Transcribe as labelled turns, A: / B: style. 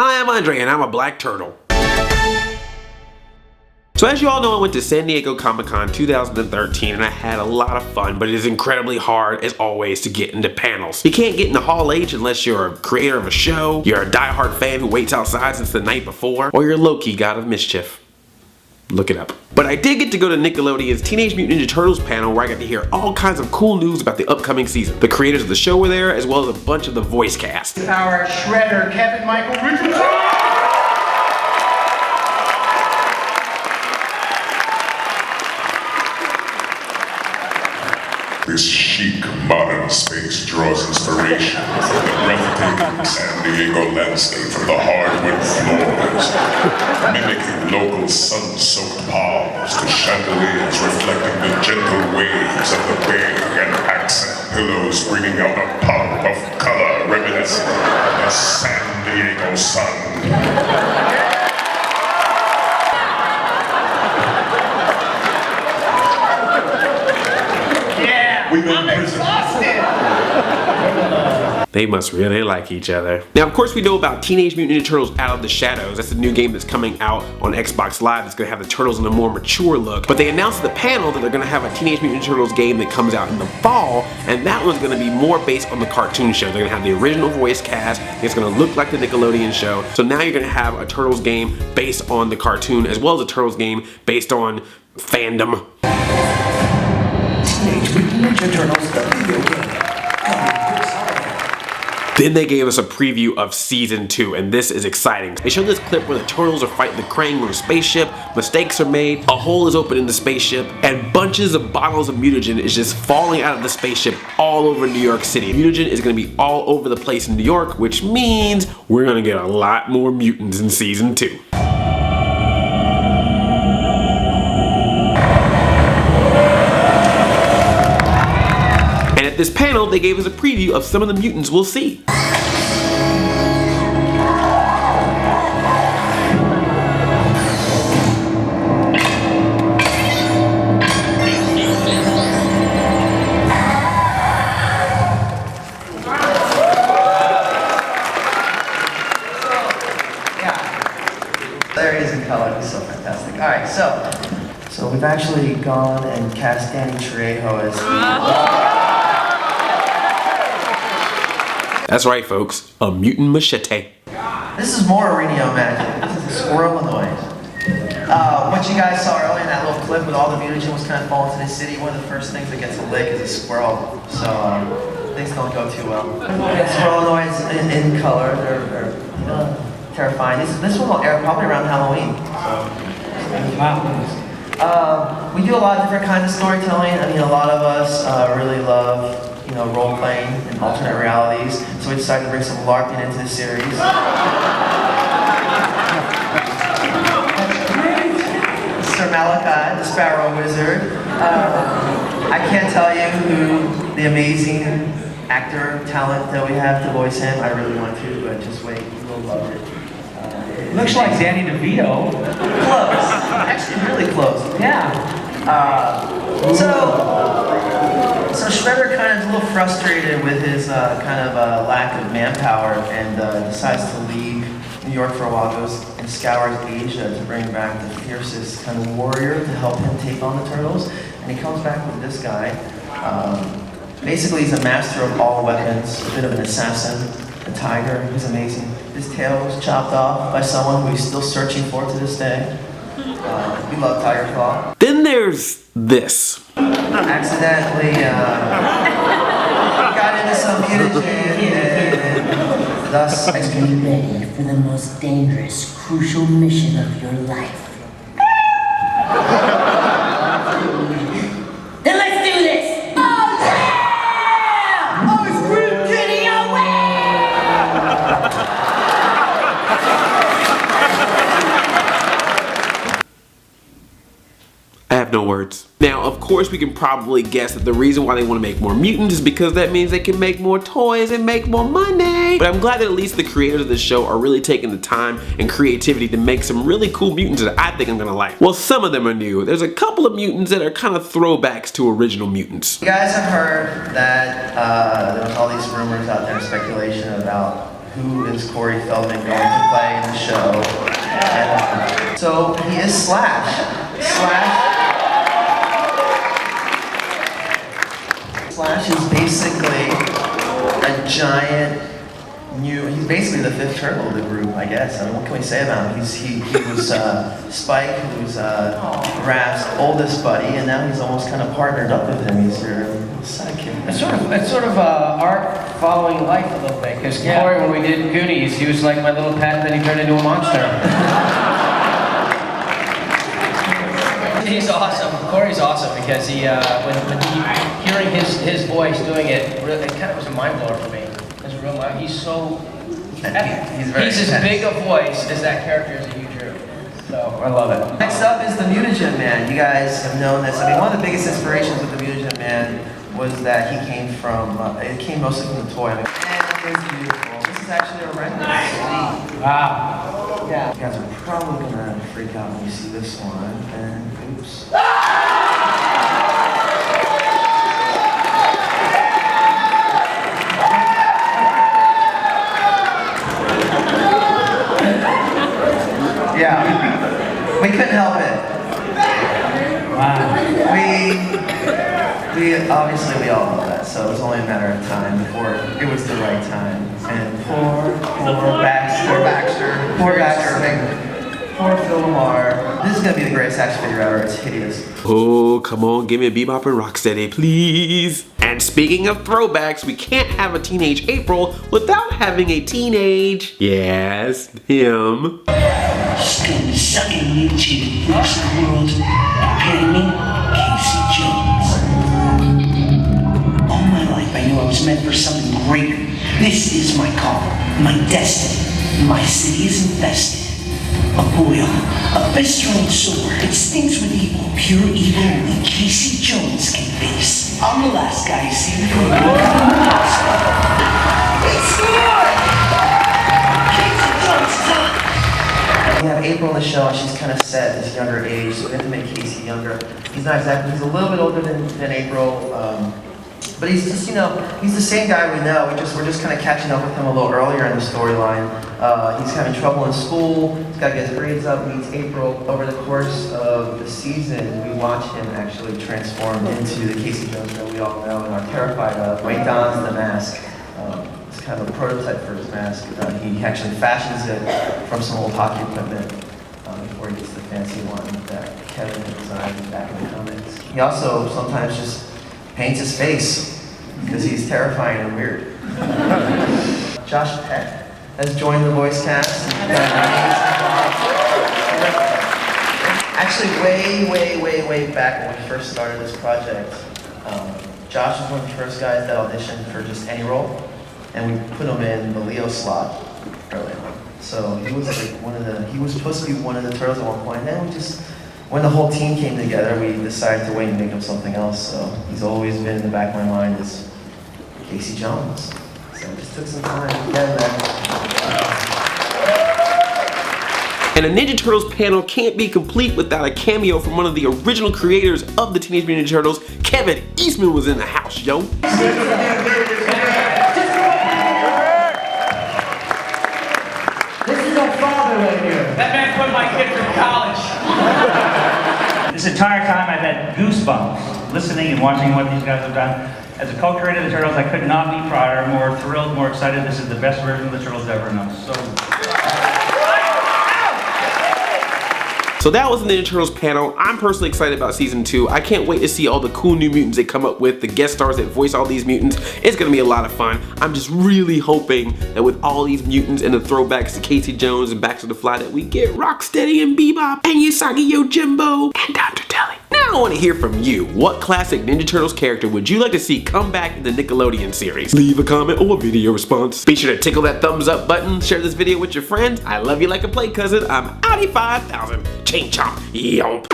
A: Hi, I'm Andre and I'm a black turtle. So as you all know, I went to San Diego Comic-Con 2013 and I had a lot of fun, but it is incredibly hard, as always, to get into panels. You can't get into Hall H unless you're a creator of a show, you're a diehard fan who waits outside since the night before, or you're Loki, god of mischief. Look it up. But I did get to go to Nickelodeon's Teenage Mutant Ninja Turtles panel where I got to hear all kinds of cool news about the upcoming season. The creators of the show were there, as well as a bunch of the voice cast.
B: Our Shredder, Kevin Michael Richardson!
C: This chic, modern space draws inspiration from the breathtaking San Diego landscape from the hardwood floors, mimicking local sun-soaked palms to chandeliers reflecting the gentle waves of the bay and accent pillows bringing out a pop of color reminiscent of the San Diego sun.
B: I'm exhausted!
A: They must really like each other. Now, of course, we know about Teenage Mutant Ninja Turtles Out of the Shadows. That's a new game that's coming out on Xbox Live. It's gonna have the Turtles in a more mature look. But they announced at the panel that they're gonna have a Teenage Mutant Ninja Turtles game that comes out in the fall, and that one's gonna be more based on the cartoon show. They're gonna have the original voice cast. It's gonna look like the Nickelodeon show. So now you're gonna have a Turtles game based on the cartoon, as well as a Turtles game based on fandom.
B: Teenage Mutant Ninja Turtles, the video game.
A: Then they gave us a preview of Season 2, and this is exciting. They showed this clip where the Turtles are fighting the Krang on a spaceship, mistakes are made, a hole is open in the spaceship, and bunches of bottles of mutagen is just falling out of the spaceship all over New York City. Mutagen is going to be all over the place in New York, which means we're going to get a lot more mutants in Season 2. This panel, they gave us a preview of some of the mutants we'll see.
D: There he is in color. He's so fantastic. All right, so we've actually gone and cast Danny Trejo as.
A: That's right, folks. A mutant machete.
D: This is more Arenio magic. This is a squirrel noise. What you guys saw earlier in that little clip with all the mutagen was kind of falling to the city. One of the first things that gets a lick is a squirrel. So things don't go too well. Squirrel noise in color. They're terrifying. This one will air probably around Halloween. So we do a lot of different kinds of storytelling. I mean, a lot of us really love, role playing in alternate realities. So we decided to bring some LARPing into the series. Sir Malachi, the Sparrow Wizard. I can't tell you who the amazing actor talent that we have to voice him. I really want to, but just wait, you will love it.
B: Looks like Danny DeVito.
D: Close. Actually, really close.
B: Yeah.
D: So Shredder kind of is a little frustrated with his kind of lack of manpower and decides to leave New York for a while, goes and scours Asia to bring back the fiercest kind of warrior to help him take on the Turtles. And he comes back with this guy. Basically, he's a master of all weapons, a bit of an assassin, a tiger. He's amazing. His tail was chopped off by someone who he's still searching for to this day. We love Tiger Claw.
A: Then there's this.
D: Accidentally got into some mutagen and thus
E: Be ready for the most dangerous, crucial mission of your life. Then let's do this! Oh yeah! Oh, it's Groot getting away!
A: I have no words. Now, of course, we can probably guess that the reason why they want to make more mutants is because that means they can make more toys and make more money. But I'm glad that at least the creators of the show are really taking the time and creativity to make some really cool mutants that I think I'm gonna like. Well, some of them are new. There's a couple of mutants that are kind of throwbacks to original mutants.
D: You guys have heard that there was all these rumors out there, speculation about who is Corey Feldman going to play show. And, so he is Slash. Slash is basically a giant he's basically the fifth turtle of the group, I guess. I mean, what can we say about him? He was Spike, who's Raph's oldest buddy, and now he's almost kind of partnered up with him. He's your sidekick.
F: It's sort of art following life a little bit, because Corey, when we did Goonies, he was like my little pet, then he turned into a monster. He's awesome. Corey's awesome because he, hearing his voice doing it, really, it kind of was a mind blower for me. He's so he's as big a voice as that character is a huge room. So I love it.
D: Next up is the Mutant Man. You guys have known this. I mean, one of the biggest inspirations with the Mutant Man was that he came from it came mostly from the toy. I mean, and it's beautiful. This is actually a render.
F: Wow.
D: Yeah. You guys are probably gonna freak out when you see this one. And oops. Yeah, we couldn't help it.
F: Wow.
D: We obviously we all know that, so it was only a matter of time before it was the right time. And poor Baxter, poor Phil Lamar. This is gonna be the greatest action figure ever. It's hideous.
A: Oh, come on, give me a Bebop and Rocksteady, please. And speaking of throwbacks, we can't have a teenage April without having a teenage, yes, him.
G: Scum-sucking mutated freaks of the world. Preparing me, Casey Jones. All my life I knew I was meant for something greater. This is my call, my destiny. My city is infested. A boil, a festering sore. It stinks with evil, pure evil only Casey Jones can face. I'm the last guy seen from the It's Lord! Casey Jones is on!
D: We have April on the show, and she's kind of set at this younger age, so we have to make Casey younger. He's not exactly, he's a little bit older than April, but he's just, he's the same guy we know. We're just kind of catching up with him a little earlier in the storyline. He's having trouble in school, he's got to get his grades up, meets April. Over the course of the season, we watch him actually transform into the Casey Jones that we all know and are terrified of. When he dons the mask. It's kind of a prototype for his mask. He actually fashions it from some old hockey equipment before he gets the fancy one that Kevin had designed back in the comics. He also sometimes just paints his face because he's terrifying and weird. Josh Peck has joined the voice cast. Actually, way back when we first started this project, Josh was one of the first guys that auditioned for just any role, and we put him in the Leo slot early on. So he was like he was supposed to be one of the turtles at one point, and then when the whole team came together, we decided to wait and make him something else. So he's always been in the back of my mind as Casey Jones. So it just took some time to get there.
A: And a Ninja Turtles panel can't be complete without a cameo from one of the original creators of the Teenage Mutant Ninja Turtles. Kevin Eastman was in the house, yo.
F: This is our father right here.
B: That man put my kid through college.
H: This entire time I've had goosebumps listening and watching what these guys have done. As a co-creator of the Turtles, I could not be prouder, more thrilled, more excited. This is the best version of the Turtles ever known.
A: So that was the Ninja Turtles panel. I'm personally excited about season 2. I can't wait to see all the cool new mutants they come up with, the guest stars that voice all these mutants. It's gonna be a lot of fun. I'm just really hoping that with all these mutants and the throwbacks to Casey Jones and Baxter the Fly that we get Rocksteady and Bebop and Usagi Yojimbo and Dr. Telly. Now I want to hear from you. What classic Ninja Turtles character would you like to see come back in the Nickelodeon series? Leave a comment or a video response. Be sure to tickle that thumbs up button. Share this video with your friends. I love you like a play cousin. I'm Audi 5000. Chain chomp. Yomp.